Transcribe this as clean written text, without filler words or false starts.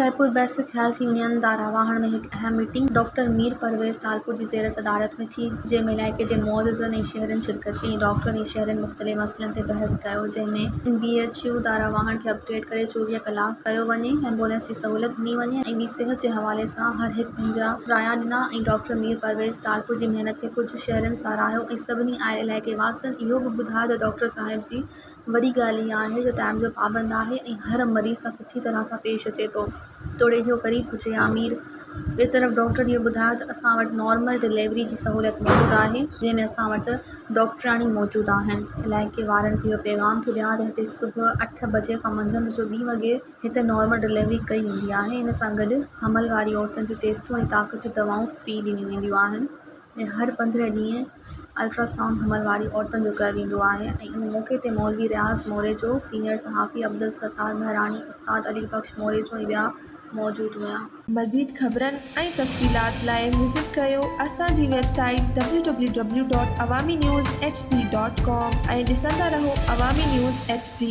Khairpur basic health union दारावाहण में एक अहम मीटिंग डॉक्टर मीर परवेज़ टालपुर की ज़ेर सदारत में थी, जंहिंमें इलाइक़े जे मुअज़्ज़िज़नि ऐं शहरनि शिरकत कई। डॉक्टरनि ऐं शहरनि मुख़्तलिफ़ मसइलनि ते बहस कयो, जंहिंमें BHU दारावाहण खे अपडेट करे 24 कलाक कयो वञे, एम्बुलेंस जी सहूलियत ॾिनी वञे ऐं ॿी सिहत जे हवाले सां हर हिकु पंहिंजा राया ॾिना ऐं डॉक्टर मीर परवेज़ टालपुर जी महिनत खे कुझु शहरनि साराहियो ऐं सभिनी आयल इलाइक़े वासियुनि इहो बि ॿुधायो त डॉक्टर साहिब जी वॾी ॻाल्हि इहा आहे जो टाइम जो पाबंद आहे ऐं हर मरीज़ सां सुठी तरह सां पेश अचे थो, तोड़े इहो क़रीब हुजे आमीर। ॿिए तरफ़ डॉक्टर इहो ॿुधायो त असां वटि नॉर्मल डिलीवरी जी सहूलियत मौजूदु आहे, जंहिंमें असां वटि डॉक्टराणी मौजूदु आहिनि। इलाइक़े वारनि खे इहो पैगाम थो ॾियां त हिते सुबुह 8 बजे खां मंझंदि जो 2 वॻे हिते नॉर्मल डिलीवरी कई वेंदी आहे। इन सां गॾु हमल वारी औरतुनि जूं टेस्टूं ऐं ताक़त जूं दवाऊं फ्री ॾिनियूं वेंदियूं आहिनि ऐं हर 15 ॾींहं अल्ट्रासाउंड हमल वारी औरतुनि जो कयो वेंदो आहे। ऐं इन मौक़े ते मौलवी रियाज़ मोरेजो, सीनियर सहाफ़ी अब्दुल सत्तार महराणी, उस्ताद अली बख्श मोरेजो ऐं ॿिया मौजूदु हुआ। मज़ीद ख़बरनि ऐं तफ़सीलात लाइ विज़िट कयो असांजी वेबसाइट www.awamiNewsHD.com ऐं ॾिसंदा रहो अवामी न्यूज़ HD।